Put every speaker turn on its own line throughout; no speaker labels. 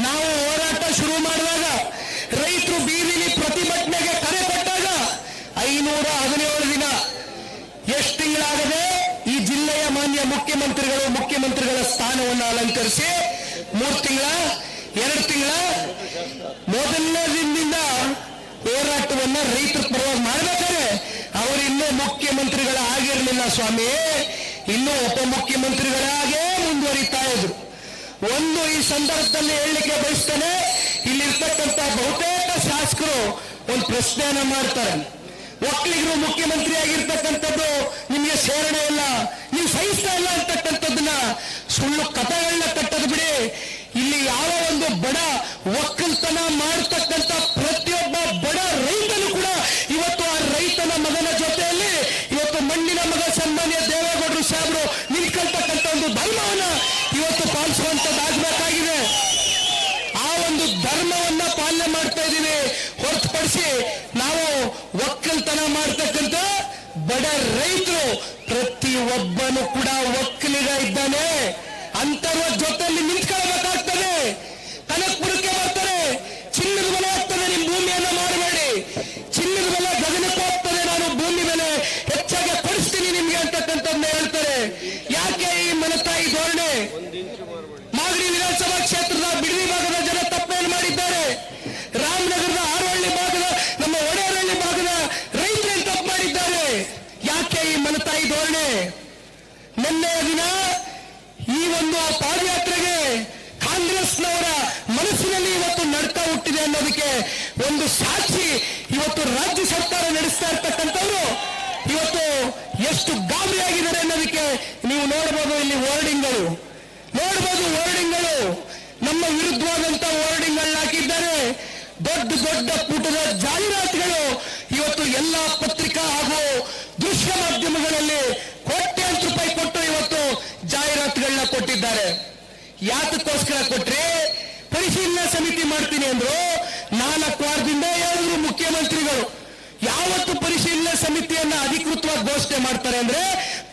ನಾವು ಹೋರಾಟ ಶುರು ಮಾಡುವಾಗ, ರೈತರು ಬೀದಿಲಿ ಪ್ರತಿಭಟನೆಗೆ ಕರೆ ಕೊಟ್ಟಾಗ 517 ದಿನ, ಎಷ್ಟು ತಿಂಗಳಾಗದೆ ಈ ಜಿಲ್ಲೆಯ ಮಾನ್ಯ ಮುಖ್ಯಮಂತ್ರಿಗಳ ಸ್ಥಾನವನ್ನು ಅಲಂಕರಿಸಿ 3 ತಿಂಗಳ 2 ತಿಂಗಳ ಮೊದಲನೇ ದಿನದಿಂದ ಹೋರಾಟವನ್ನ ರೈತರ ಪರವಾಗಿ ಮಾಡ್ಬೇಕಾದ್ರೆ ಅವರು ಇನ್ನೂ ಮುಖ್ಯಮಂತ್ರಿಗಳಾಗಿರ್ಲಿಲ್ಲ ಸ್ವಾಮಿ, ಇನ್ನೂ ಉಪಮುಖ್ಯಮಂತ್ರಿಗಳಾಗೇ ಮುಂದುವರಿತಾ ಇದ್ರು. ಒಂದು ಈ ಸಂದರ್ಭದಲ್ಲಿ ಹೇಳಲಿಕ್ಕೆ ಬಯಸ್ತೇನೆ, ಇಲ್ಲಿರ್ತಕ್ಕಂಥ ಬಹುತೇಕ ಶಾಸಕರು ಒಂದು ಪ್ರಶ್ನೆಯನ್ನ ಮಾಡ್ತಾರೆ. ಒಕ್ಕಲಿಗರು ಮುಖ್ಯಮಂತ್ರಿ ಆಗಿರ್ತಕ್ಕಂಥದ್ದು ನಿಮಗೆ ಸೇರಣೆ ಇಲ್ಲ, ನೀವು ಸಹಿಸ್ತಾ ಇಲ್ಲ ಅಂತಕ್ಕಂಥದ್ದನ್ನ ಸುಳ್ಳು ಕಥೆಗಳನ್ನ ಕಟ್ಟದ್ ಬಿಡಿ. ಇಲ್ಲಿ ಯಾವ ಒಂದು ಬಡ ಒಕ್ಕಲ್ತನ ಮಾಡ್ತಕ್ಕಂಥ ಪ್ರತಿಯೊಬ್ಬ ಬಡ ರೈತನು ಕೂಡ ಇವತ್ತು ಆ ರೈತನ ಮಗನ ಜೊತೆಯಲ್ಲಿ ಇವತ್ತು ಮಣ್ಣಿನ ಮಗ ಸನ್ಮಾನ್ಯ ದೇವೇಗೌಡರು ಸಾಹೇಬರು ನಿಂತ್ಕೊಳ್ತಕ್ಕಂಥ ಒಂದು ಧರ್ಮವನ್ನ ಇವತ್ತು ಪಾಲಿಸುವಂತದ್ದಾಗಬೇಕಾಗಿದೆ. ಆ ಒಂದು ಧರ್ಮವನ್ನ ಪಾಲನೆ ಮಾಡ್ತಾ ಇದ್ದೀವಿ ಹೊರತುಪಡಿಸಿ ನಾವು ಒಕ್ಕಲ್ತನ ಮಾಡ್ತಕ್ಕಂಥ ಬಡ ರೈತರು ಪ್ರತಿಯೊಬ್ಬನು ಕೂಡ ಒಕ್ಕಲಿಗ ಇದ್ದಾನೆ, ಅಂತರ್ವ ಜೊತೆಯಲ್ಲಿ ನಿಂತ್ಕೊಳ್ಬೇಕಾಗ್ತದೆ. ಕನಕಪುರಕ್ಕೆ ಬರ್ತಾರೆ, ಚಿನ್ನದ ಬೆಲೆ ಆಗ್ತದೆ, ನಿಮ್ ಭೂಮಿಯನ್ನ ಮಾಡಬೇಡಿ, ಚಿನ್ನದ ಬೆಲೆ ಗಗನಕ್ಕೆ ಹೋಗ್ತದೆ, ನಾನು ಭೂಮಿ ಬೆಲೆ ಹೆಚ್ಚಾಗಿ ಕೊಡಿಸ್ತೀನಿ ನಿಮ್ಗೆ ಅಂತಕ್ಕಂಥದ್ದನ್ನ ಹೇಳ್ತಾರೆ. ಯಾಕೆ ಈ ಮನತಾಯಿ ಧೋರಣೆ? ಮಾಗಡಿ ವಿಧಾನಸಭಾ ಕ್ಷೇತ್ರದ ಬಿಡದಿ ಭಾಗದ ಜನ ತಪ್ಪೇನು ಮಾಡಿದ್ದಾರೆ? ರಾಮನಗರದ ಆರವಳ್ಳಿ ಭಾಗದ ನಮ್ಮ ಒಡೆಯರಹಳ್ಳಿ ಭಾಗದ ರೈತರೇನು ತಪ್ಪು ಮಾಡಿದ್ದಾರೆ? ಯಾಕೆ ಈ ಮನತಾಯಿ ಧೋರಣೆ? ನಿನ್ನೆಯ ದಿನ ಈ ಒಂದು ಪಾದಯಾತ್ರೆಗೆ ಕಾಂಗ್ರೆಸ್ನವರ ಮನಸ್ಸಿನಲ್ಲಿ ಇವತ್ತು ನಡ್ತಾ ಹುಟ್ಟಿದೆ ಅನ್ನೋದಕ್ಕೆ ಒಂದು ಸಾಕ್ಷಿ ಇವತ್ತು ರಾಜ್ಯ ಸರ್ಕಾರ ನಡೆಸ್ತಾ ಇರ್ತಕ್ಕಂಥವ್ರು ಇವತ್ತು ಎಷ್ಟು ಗಾಬರಿಯಾಗಿದ್ದಾರೆ ಅನ್ನೋದಕ್ಕೆ ನೀವು ನೋಡಬಹುದು. ಇಲ್ಲಿ ವರ್ಡಿಂಗ್ಗಳು ನೋಡಬಹುದು, ವರ್ಡಿಂಗ್ಗಳು ನಮ್ಮ ವಿರುದ್ಧವಾದಂತ ವರ್ಡಿಂಗ್ಗಳನ್ನ ಹಾಕಿದ್ದಾರೆ. ದೊಡ್ಡ ದೊಡ್ಡ ಪುಟದ ಜಾಹೀರಾತುಗಳು ಇವತ್ತು ಎಲ್ಲಾ ಪತ್ರಿಕಾ ಹಾಗೂ ದೃಶ್ಯ ಮಾಧ್ಯಮಗಳಲ್ಲಿ ಕೋಟ್ಯಾಂತರ ರೂಪಾಯಿ ಕೊಟ್ಟು ಇವತ್ತು ಜಾಹೀರಾತುಗಳನ್ನ ಕೊಟ್ಟಿದ್ದಾರೆ. ಯಾತಕ್ಕೋಸ್ಕರ ಕೊಟ್ರೆ? ಪರಿಶೀಲನಾ ಸಮಿತಿ ಮಾಡ್ತೀನಿ ಅಂದ್ರು. 4 ವಾರದಿಂದ ಹೇಳಿದ್ರು ಮುಖ್ಯಮಂತ್ರಿಗಳು. ಯಾವತ್ತು ಪರಿಶೀಲನಾ ಸಮಿತಿಯನ್ನ ಅಧಿಕೃತವಾಗಿ ಘೋಷಣೆ ಮಾಡ್ತಾರೆ ಅಂದ್ರೆ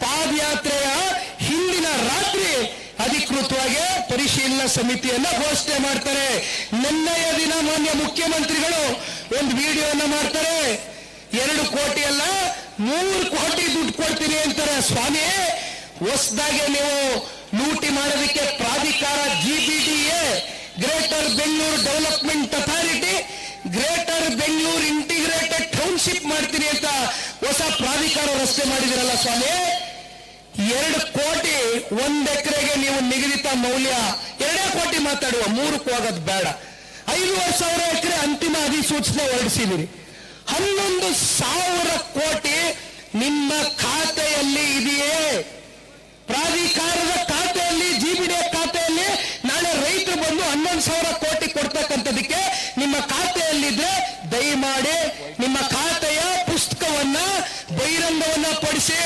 ಪಾದಯಾತ್ರೆಯ ಹಿಂದಿನ ರಾತ್ರಿ ಅಧಿಕೃತವಾಗಿ ಪರಿಶೀಲನಾ ಸಮಿತಿಯನ್ನ ಘೋಷಣೆ ಮಾಡ್ತಾರೆ. ನಿನ್ನೆಯ ದಿನ ಮಾನ್ಯ ಮುಖ್ಯಮಂತ್ರಿಗಳು ಒಂದು ವಿಡಿಯೋನ ಮಾಡ್ತಾರೆ. 2 ಕೋಟಿ ಅಲ್ಲ 3 ಕೋಟಿ ದುಡ್ಡು ಕೊಡ್ತೀನಿ ಅಂತಾರೆ. ಸ್ವಾಮಿ, ಹೊಸದಾಗಿ ನೀವು ಲೂಟಿ ಮಾಡೋದಕ್ಕೆ ಪ್ರಾಧಿಕಾರ GBDA, greater Bengaluru development authority, greater Bengaluru integrated township ಮಾಡ್ತೀನಿ ಅಂತ ಹೊಸ ಪ್ರಾಧಿಕಾರ ರಚನೆ ಮಾಡಿದಿರಲ್ಲ ಸ್ವಾಮಿ. 2 ಕೋಟಿ 1 ಎಕರೆಗೆ ನೀವು ನಿಗದಿತ ಮೌಲ್ಯ 2 ಕೋಟಿ ಮಾತಾಡುವ, 3ಕ್ಕೆ ಹೋಗೋದು ಬೇಡ. 5,000 ಎಕರೆ ಅಂತಿಮ ಅಧಿಸೂಚನೆ ಹೊರಡಿಸಿದಿರಿ. 11,000 ಕೋಟಿ ನಿಮ್ಮ ಖಾತೆಯಲ್ಲಿ ಇದೆಯೇ? ಪ್ರಾಧಿಕಾರದ ಖಾತೆಯಲ್ಲಿ, GBDA ಖಾತೆಯಲ್ಲಿ ನಾಳೆ ರೈತರು ಬಂದು 11,000 ಕೋಟಿ ಕೊಡ್ತಕ್ಕಂಥದಕ್ಕೆ ನಿಮ್ಮ ಖಾತೆಯಲ್ಲಿದ್ರೆ ದಯಮಾಡಿ ನಿಮ್ಮ ಖಾತೆಯ ಪುಸ್ತಕವನ್ನ ಬಹಿರಂಗವನ್ನ ಪಡಿಸಿ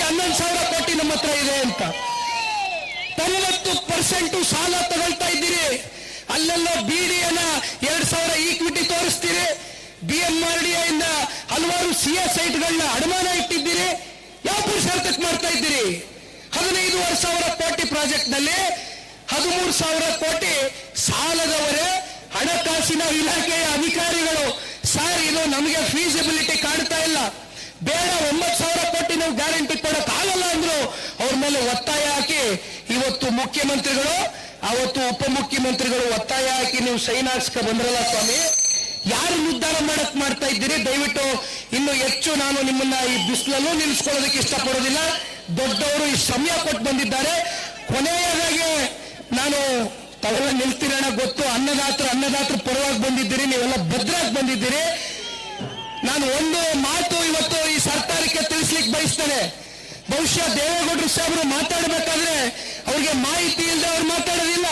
11,000 ಕೋಟಿ ನಮ್ಮ ಹತ್ರ ಇದೆ ಅಂತ. 90% ಸಾಲ ತಗೊಳ್ತಾ ಇದ್ದೀರಿ. ಅಲ್ಲೆಲ್ಲ BDAನ 2,000 ಈಕ್ವಿಟಿ ತೋರಿಸ್ತೀರಿ. BMRDA ಇಂದ ಹಲವಾರು CA ಸೈಟ್ಗಳನ್ನ ಅಡಮಾನ ಇಟ್ಟಿದ್ದೀರಿ. ಯಾವ ಪುರುಷಾರ್ಥಕ್ಕೆ ಮಾಡ್ತಾ ಇದ್ದೀರಿ? 15,000 ಕೋಟಿ ಪ್ರಾಜೆಕ್ಟ್ ನಲ್ಲಿ 13,000 ಕೋಟಿ ಸಾಲದವರೇ ಹಣಕಾಸಿನ ಇಲಾಖೆಯ ಅಧಿಕಾರಿಗಳು ಸರ್ ಇದು ನಮಗೆ ಫೀಸಿಬಿಲಿಟಿ ಕಾಣ್ತಾ ಇಲ್ಲ, ಬೇಡ 9,000 ಕೋಟಿ ನಾವು ಗ್ಯಾರಂಟಿ ಕೊಡಕ್ ಆಗಲ್ಲ ಅಂದ್ರು. ಅವ್ರ ಮೇಲೆ ಒತ್ತಾಯ ಹಾಕಿ ಇವತ್ತು ಮುಖ್ಯಮಂತ್ರಿಗಳು ಅವತ್ತು ಉಪಮುಖ್ಯಮಂತ್ರಿಗಳು ಒತ್ತಾಯ ಹಾಕಿ ನೀವು ಸೈನ್ ಹಾಕ್ಸ್ಕ ಬಂದ್ರಲ್ಲ ಸ್ವಾಮಿ. ಯಾರು ನಿರ್ಧಾರ ಮಾಡ್ತಾ ಇದ್ದೀರಿ? ದಯವಿಟ್ಟು ಇನ್ನು ಹೆಚ್ಚು ನಾನು ನಿಮ್ಮನ್ನ ಈ ಬಿಸಿಲಲ್ಲೂ ನಿಲ್ಲಿಸ್ಕೊಳ್ಳೋದಕ್ಕೆ ಇಷ್ಟಪಡೋದಿಲ್ಲ. ದೊಡ್ಡವರು ಈ ಸಮಯ ಕೊಟ್ಟು ಬಂದಿದ್ದಾರೆ. ಕೊನೆಯದಾಗಿ ನಾನು ತಾವೆಲ್ಲ ನಿಲ್ತೀರಣ ಗೊತ್ತು. ಅನ್ನದಾತರ ಪರವಾಗಿ ಬಂದಿದ್ದೀರಿ, ನೀವೆಲ್ಲ ಭದ್ರಾಗಿ ಬಂದಿದ್ದೀರಿ. ನಾನು ಒಂದು ಮಾತು ಇವತ್ತು ಈ ಸರ್ಕಾರಕ್ಕೆ ತಿಳಿಸ್ಲಿಕ್ಕೆ ಬಯಸ್ತೇನೆ. ಬಹುಶಃ ದೇವೇಗೌಡರು ಸಾಹೇಬರು ಮಾತಾಡಬೇಕಾದ್ರೆ ಅವ್ರಿಗೆ ಮಾಹಿತಿ ಇಲ್ಲದೆ ಅವ್ರು ಮಾತಾಡೋದಿಲ್ಲ.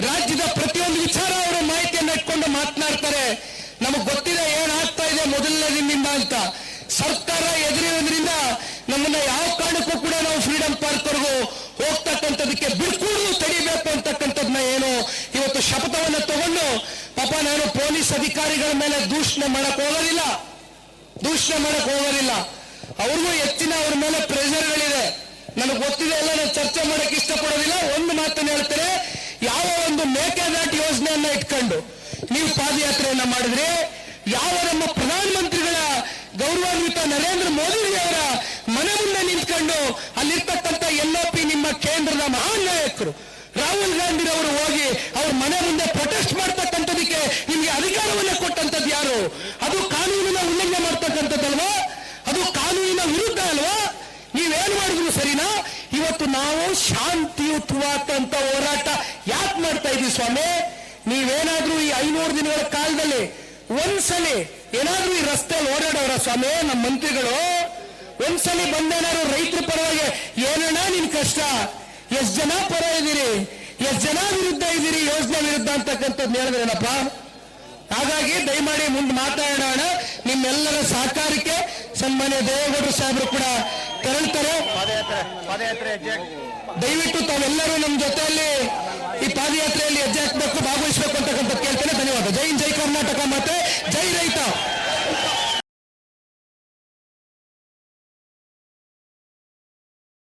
ರಾಜ್ಯದ ಪ್ರತಿಯೊಂದು ವಿಚಾರ ಅವರು ಮಾಹಿತಿಯನ್ನು ಇಟ್ಕೊಂಡು ಮಾತನಾಡ್ತಾರೆ. ನಮಗೆ ಗೊತ್ತಿದೆ ಏನಾಗ್ತಾ ಇದೆ ಮೊದಲನೇ ದಿನದಿಂದ ಅಂತ. ಸರ್ಕಾರ ಎದುರಿರೋದ್ರಿಂದ ನಮ್ಮನ್ನ ಯಾವ ಕಾರಣಕ್ಕೂ ಕೂಡ ನಾವು ಫ್ರೀಡಂ ಪಾರ್ಕ್ ವರೆಗೂ ಹೋಗ್ತಕ್ಕಂಥದಕ್ಕೆ ಬಿಡ್ಕೂಡು ತಡಿಬೇಕು ಅಂತಕ್ಕಂಥದ್ನ ಏನು ಇವತ್ತು ಶಪಥವನ್ನು ತಗೊಂಡು ಪಾಪ ನಾನು ಪೊಲೀಸ್ ಅಧಿಕಾರಿಗಳ ಮೇಲೆ ದೂಷಣೆ ಮಾಡಕ್ ಹೋಗೋದಿಲ್ಲ. ಅವ್ರಿಗೂ ಹೆಚ್ಚಿನ ಅವ್ರ ಮೇಲೆ ಪ್ರೆಷರ್ಗಳಿದೆ. ನನಗೆ ಗೊತ್ತಿದೆ ಎಲ್ಲ ನಾನು ಚರ್ಚೆ ಮಾಡಕ್ಕೆ ಇಷ್ಟಪಡೋದಿಲ್ಲ. ಒಂದು ಮಾತನ್ನು ಹೇಳ್ತಾರೆ, ಯಾವ ಮೇಕೆದಾಟು ಯೋಜನೆಯನ್ನ ಇಟ್ಕೊಂಡು ನೀವು ಪಾದಯಾತ್ರೆಯನ್ನ ಮಾಡಿದ್ರೆ, ಯಾವ ನಮ್ಮ ಪ್ರಧಾನಮಂತ್ರಿಗಳ ಗೌರವಾನ್ವಿತ ನರೇಂದ್ರ ಮೋದಿಯವರ ಮನೆ ಮುಂದೆ ನಿಂತ್ಕೊಂಡು ಅಲ್ಲಿರ್ತಕ್ಕಂಥ LOP ನಿಮ್ಮ ಕೇಂದ್ರದ ಮಹಾನ್ ನಾಯಕರು ರಾಹುಲ್ ಗಾಂಧಿ ಅವರು ಹೋಗಿ ಅವ್ರ ಮನೆ ಮುಂದೆ ಪ್ರೊಟೆಸ್ಟ್ ಮಾಡ್ತಕ್ಕಂಥದಕ್ಕೆ ನಿಮ್ಗೆ ಅಧಿಕಾರವನ್ನ ಕೊಟ್ಟಂತದ್ದು ಯಾರು? ಅದು ಕಾನೂನಿನ ಉಲ್ಲಂಘನೆ ಮಾಡ್ತಕ್ಕಂಥದ್ದಲ್ವಾ? ಅದು ಕಾನೂನಿನ ವಿರುದ್ಧ ಅಲ್ವಾ? ನೀವೇನ್ ಮಾಡಿದ್ರು ಸರಿನಾ? ಇವತ್ತು ನಾವು ಶಾಂತಿಯುತವಾದಂತ ಹೋರಾಟ ಯಾಕೆ ಮಾಡ್ತಾ ಇದೀವಿ ಸ್ವಾಮಿ? ನೀವೇನಾದ್ರೂ ಈ 500 ದಿನಗಳ ಕಾಲದಲ್ಲಿ ಒಂದ್ಸಲಿ ಏನಾದ್ರೂ ಈ ರಸ್ತೆಯಲ್ಲಿ ಓಡಾಡೋರ ಸ್ವಾಮಿ? ನಮ್ಮ ಮಂತ್ರಿಗಳು ಒಂದ್ಸಲಿ ಬಂದೇನಾದ್ರು ರೈತರ ಪರವಾಗಿ ಏನಣ್ಣ ನಿನ್ ಕಷ್ಟ, ಎಷ್ಟ್ ಜನ ಪರ ಇದ್ದೀರಿ, ಎಷ್ಟ್ ಜನ ವಿರುದ್ಧ ಇದ್ದೀರಿ, ಯೋಜನೆ ವಿರುದ್ಧ ಅಂತಕ್ಕಂಥದ್ದು ಹೇಳಿದ್ರೇನಪ್ಪ? ಹಾಗಾಗಿ ದಯಮಾಡಿ ಮುಂದೆ ಮಾತಾಡೋಣ. ನಿಮ್ಮೆಲ್ಲರ ಸಹಕಾರಕ್ಕೆ ಸನ್ಮಾನ್ಯ ದೇವೇಗೌಡರು ಸಾಹೇಬರು ಕೂಡ ತೆರಳ್ತಾರೆ. ದಯವಿಟ್ಟು ತಾವೆಲ್ಲರೂ ನಮ್ಮ ಜೊತೆಯಲ್ಲಿ ಈ ಪಾದಯಾತ್ರೆಯಲ್ಲಿ ಹೆಜ್ಜೆ ಹಾಕಬೇಕು, ಭಾಗವಹಿಸಬೇಕು ಅಂತಕ್ಕಂಥ ಕೇಳ್ತೇನೆ. ಧನ್ಯವಾದ. ಜೈ ಹಿಂದ್, ಜೈ ಕರ್ನಾಟಕ, ಮತ್ತೆ ಜೈ ರೈತ.